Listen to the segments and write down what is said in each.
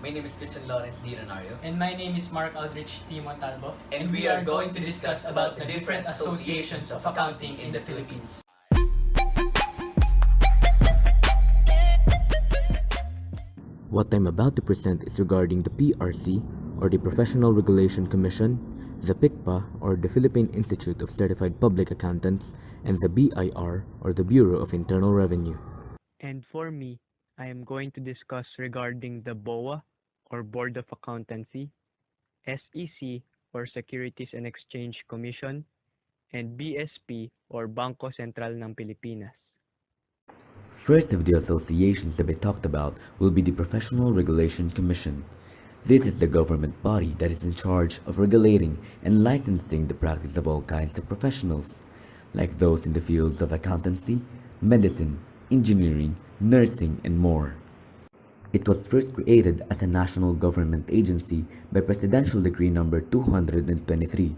My name is Christian Lawrence D. Ranario. And my name is Mark Aldrich T. Montalbo. And we are going to discuss about the different associations of accounting in the Philippines. What I'm about to present is regarding the PRC, or the Professional Regulation Commission, the PICPA, or the Philippine Institute of Certified Public Accountants, and the BIR, or the Bureau of Internal Revenue. And for me, I am going to discuss regarding the BOA, or Board of Accountancy, SEC, or Securities and Exchange Commission, and BSP, or Bangko Sentral ng Pilipinas. First of the associations to be talked about will be the Professional Regulation Commission. This is the government body that is in charge of regulating and licensing the practice of all kinds of professionals, like those in the fields of accountancy, medicine, engineering, nursing, and more. It was first created as a national government agency by Presidential Decree No. 223,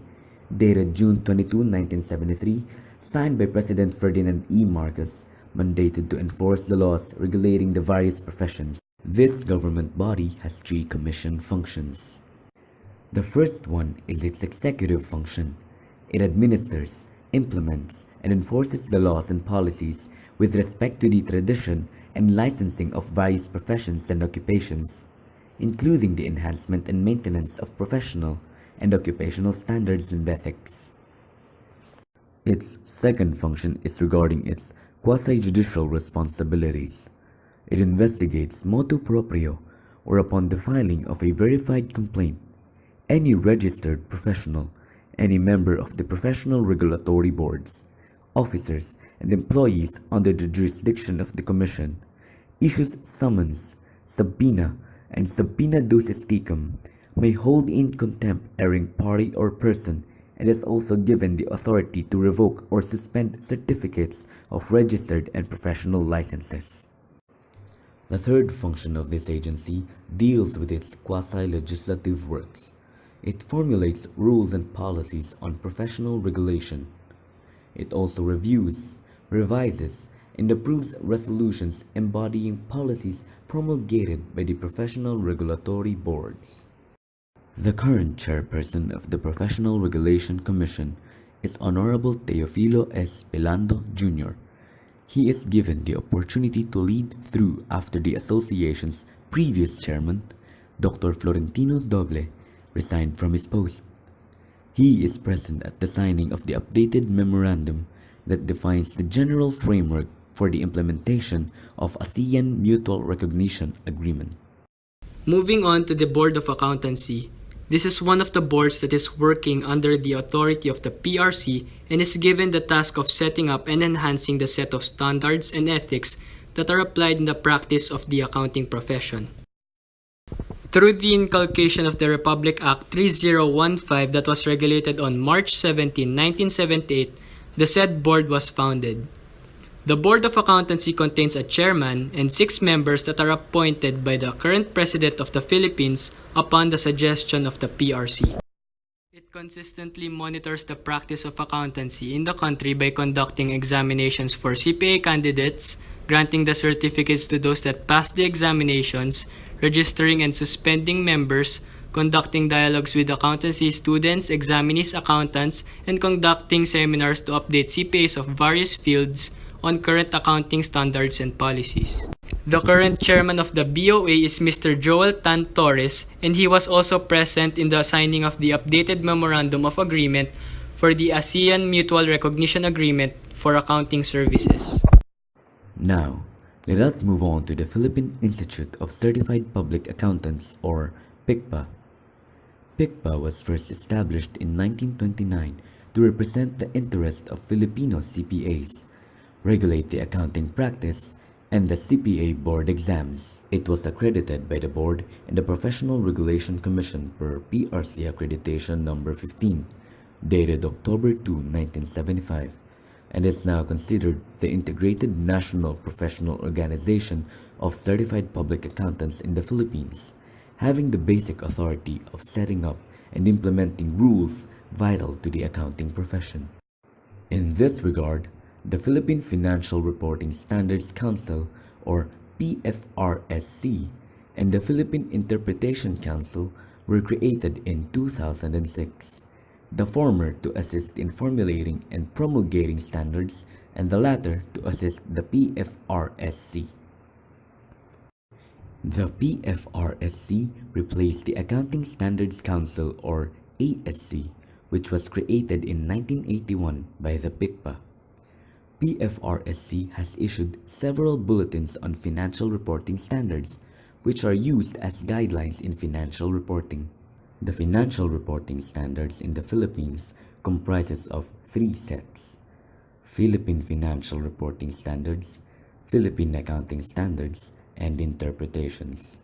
dated June 22, 1973, signed by President Ferdinand E. Marcos, mandated to enforce the laws regulating the various professions. This government body has three commission functions. The first one is its executive function. It administers, implements, and enforces the laws and policies with respect to the tradition and licensing of various professions and occupations, including the enhancement and maintenance of professional and occupational standards and ethics. Its second function is regarding its quasi-judicial responsibilities. It investigates motu proprio, or upon the filing of a verified complaint, any registered professional, any member of the professional regulatory boards, officers, and employees under the jurisdiction of the Commission, issues summons, subpoena, and subpoena ducis tecum, may hold in contempt erring party or person, and is also given the authority to revoke or suspend certificates of registered and professional licenses. The third function of this agency deals with its quasi-legislative works. It formulates rules and policies on professional regulation. It also reviews, revises, and approves resolutions embodying policies promulgated by the professional regulatory boards. The current chairperson of the Professional Regulation Commission is Honorable Teofilo S. Pelando Jr. He is given the opportunity to lead through after the association's previous chairman, Dr. Florentino Doble, resigned from his post. He is present at the signing of the updated memorandum that defines the general framework for the implementation of ASEAN Mutual Recognition Agreement. Moving on to the Board of Accountancy. This is one of the boards that is working under the authority of the PRC and is given the task of setting up and enhancing the set of standards and ethics that are applied in the practice of the accounting profession. Through the inculcation of the Republic Act 3015 that was regulated on March 17, 1978, the said board was founded. The Board of Accountancy contains a chairman and 6 members that are appointed by the current President of the Philippines upon the suggestion of the PRC. It consistently monitors the practice of accountancy in the country by conducting examinations for CPA candidates, granting the certificates to those that pass the examinations, registering and suspending members, conducting dialogues with accountancy students, examinees, accountants, and conducting seminars to update CPAs of various fields on current accounting standards and policies. The current chairman of the BOA is Mr. Joel Tan Torres, and he was also present in the signing of the updated Memorandum of Agreement for the ASEAN Mutual Recognition Agreement for Accounting Services. Now, let us move on to the Philippine Institute of Certified Public Accountants, or PICPA. PICPA was first established in 1929 to represent the interest of Filipino CPAs, regulate the accounting practice, and the CPA board exams. It was accredited by the board and the Professional Regulation Commission per PRC Accreditation No. 15, dated October 2, 1975, and is now considered the integrated national professional organization of certified public accountants in the Philippines, having the basic authority of setting up and implementing rules vital to the accounting profession. In this regard, the Philippine Financial Reporting Standards Council, or PFRSC, and the Philippine Interpretation Council were created in 2006, the former to assist in formulating and promulgating standards and the latter to assist the PFRSC. The PFRSC replaced the Accounting Standards Council or ASC, which was created in 1981 by the PICPA. PFRSC has issued several bulletins on financial reporting standards, which are used as guidelines in financial reporting. The financial reporting standards in the Philippines comprises of three sets: Philippine Financial Reporting Standards, Philippine Accounting Standards, and Interpretations.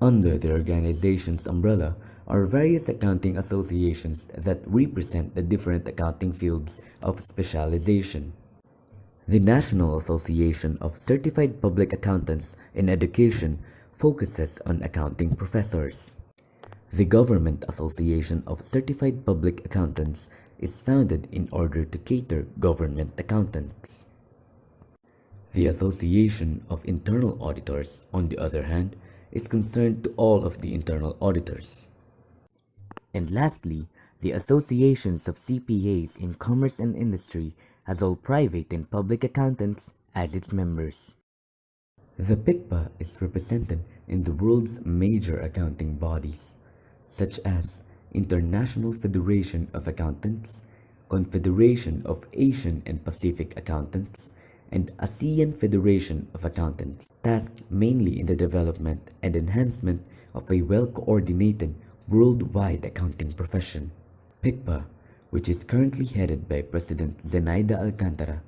Under the organization's umbrella are various accounting associations that represent the different accounting fields of specialization. The National Association of Certified Public Accountants in Education focuses on accounting professors. The Government Association of Certified Public Accountants is founded in order to cater government accountants. The Association of Internal Auditors, on the other hand, is concerned to all of the internal auditors. And lastly, the Associations of CPAs in Commerce and Industry has all private and public accountants as its members. The PICPA is represented in the world's major accounting bodies, such as International Federation of Accountants, Confederation of Asian and Pacific Accountants, and ASEAN Federation of Accountants, tasked mainly in the development and enhancement of a well-coordinated worldwide accounting profession. PICPA, which is currently headed by President Zenaida Alcantara,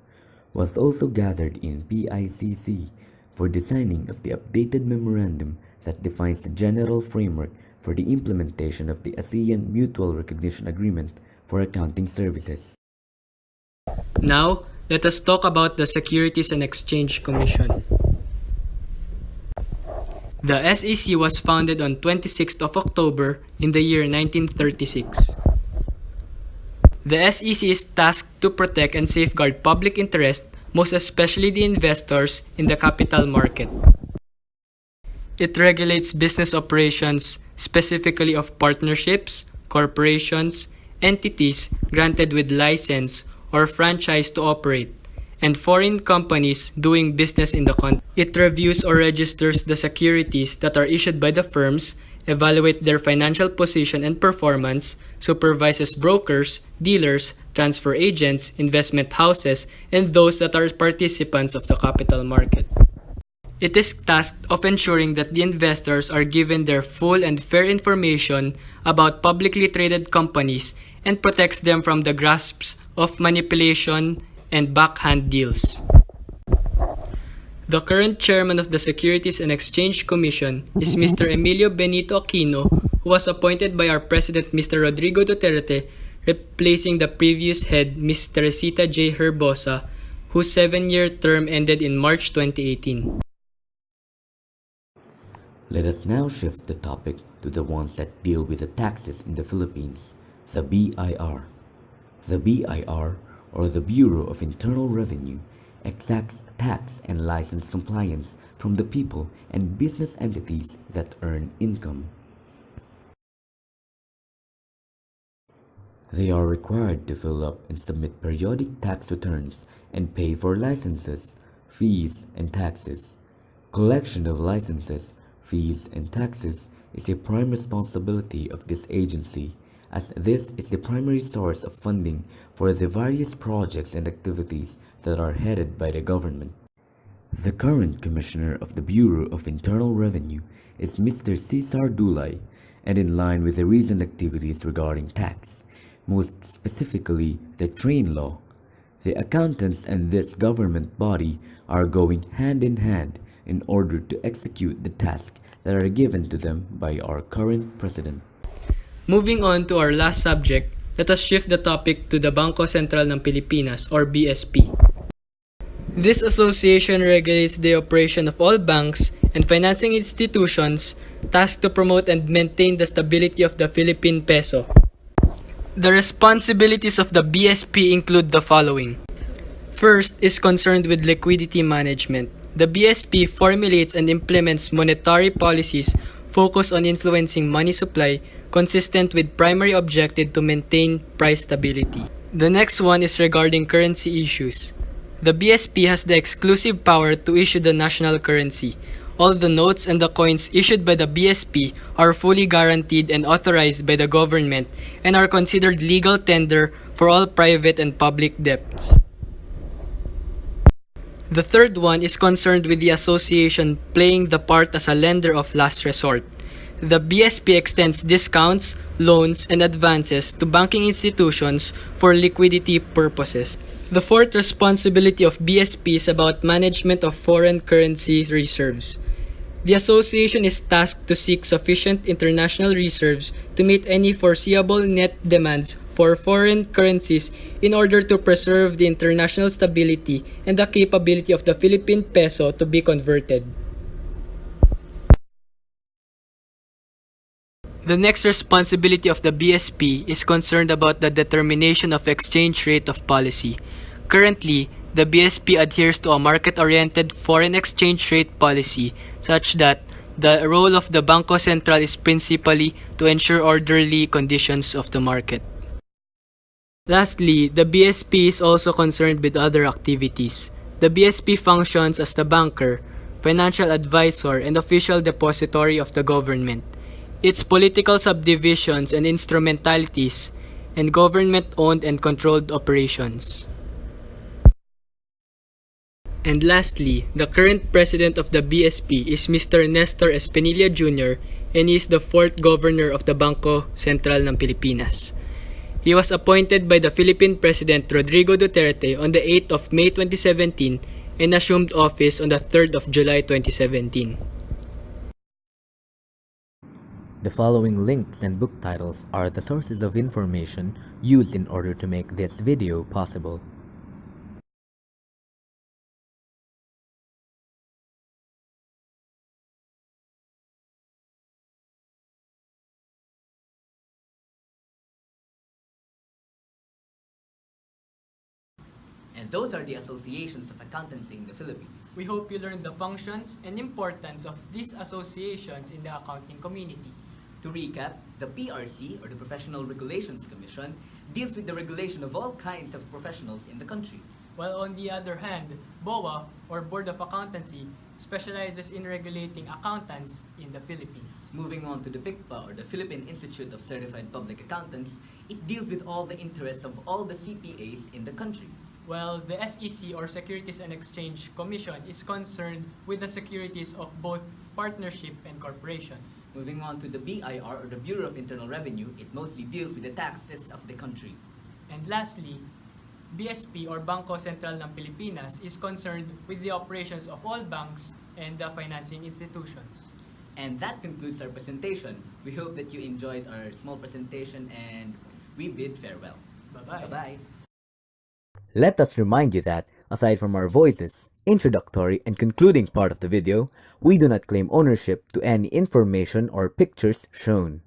was also gathered in PICC for the signing of the updated memorandum that defines the general framework for the implementation of the ASEAN Mutual Recognition Agreement for Accounting Services. Now, let us talk about the Securities and Exchange Commission. The SEC was founded on 26th of October in the year 1936. The SEC is tasked to protect and safeguard public interest, most especially the investors in the capital market. It regulates business operations, specifically of partnerships, corporations, entities granted with license or franchise to operate, and foreign companies doing business in the country. It reviews or registers the securities that are issued by the firms, evaluates their financial position and performance, supervises brokers, dealers, transfer agents, investment houses, and those that are participants of the capital market. It is tasked of ensuring that the investors are given their full and fair information about publicly traded companies and protects them from the grasps of manipulation and backhand deals. The current chairman of the Securities and Exchange Commission is Mr. Emilio Benito Aquino, who was appointed by our President Mr. Rodrigo Duterte, replacing the previous head, Ms. Teresita J. Herbosa, whose 7-year term ended in March 2018. Let us now shift the topic to the ones that deal with the taxes in the Philippines, the BIR. The BIR, or the Bureau of Internal Revenue, exacts tax and license compliance from the people and business entities that earn income. They are required to fill up and submit periodic tax returns and pay for licenses, fees, and taxes. Collection of licenses, fees, and taxes is a prime responsibility of this agency, as this is the primary source of funding for the various projects and activities that are headed by the government. The current Commissioner of the Bureau of Internal Revenue is Mr. Cesar Dulay, and in line with the recent activities regarding tax, most specifically the train law, the accountants and this government body are going hand in hand in order to execute the tasks that are given to them by our current president. Moving on to our last subject, let us shift the topic to the Bangko Sentral ng Pilipinas or BSP. This association regulates the operation of all banks and financing institutions tasked to promote and maintain the stability of the Philippine peso. The responsibilities of the BSP include the following. First is concerned with liquidity management, The BSP formulates and implements monetary policies focused on influencing money supply, consistent with primary objective to maintain price stability. The next one is regarding currency issues. The BSP has the exclusive power to issue the national currency. All the notes and the coins issued by the BSP are fully guaranteed and authorized by the government and are considered legal tender for all private and public debts. The third one is concerned with the association playing the part as a lender of last resort. The BSP extends discounts, loans, and advances to banking institutions for liquidity purposes. The fourth responsibility of BSP is about management of foreign currency reserves. The association is tasked to seek sufficient international reserves to meet any foreseeable net demands for foreign currencies in order to preserve the international stability and the capability of the Philippine peso to be converted. The next responsibility of the BSP is concerned about the determination of exchange rate of policy. Currently, the BSP adheres to a market-oriented foreign exchange rate policy such that the role of the Bangko Sentral is principally to ensure orderly conditions of the market. Lastly, the BSP is also concerned with other activities. The BSP functions as the banker, financial advisor, and official depository of the government. Its political subdivisions and instrumentalities, and government-owned and controlled operations. And lastly, the current president of the BSP is Mr. Nestor Espinilla Jr. and he is the fourth governor of the Bangko Sentral ng Pilipinas. He was appointed by the Philippine President Rodrigo Duterte on the 8th of May 2017 and assumed office on the 3rd of July 2017. The following links and book titles are the sources of information used in order to make this video possible. And those are the associations of accountancy in the Philippines. We hope you learned the functions and importance of these associations in the accounting community. To recap, the PRC, or the Professional Regulations Commission, deals with the regulation of all kinds of professionals in the country. While on the other hand, BOA, or Board of Accountancy, specializes in regulating accountants in the Philippines. Moving on to the PICPA, or the Philippine Institute of Certified Public Accountants, it deals with all the interests of all the CPAs in the country. While the SEC, or Securities and Exchange Commission, is concerned with the securities of both partnership and corporation. Moving on to the BIR, or the Bureau of Internal Revenue, it mostly deals with the taxes of the country. And lastly, BSP, or Bangko Sentral ng Pilipinas, is concerned with the operations of all banks and the financing institutions. And that concludes our presentation. We hope that you enjoyed our small presentation and we bid farewell. Bye-bye. Bye-bye. Let us remind you that, aside from our voices, introductory and concluding part of the video, we do not claim ownership to any information or pictures shown.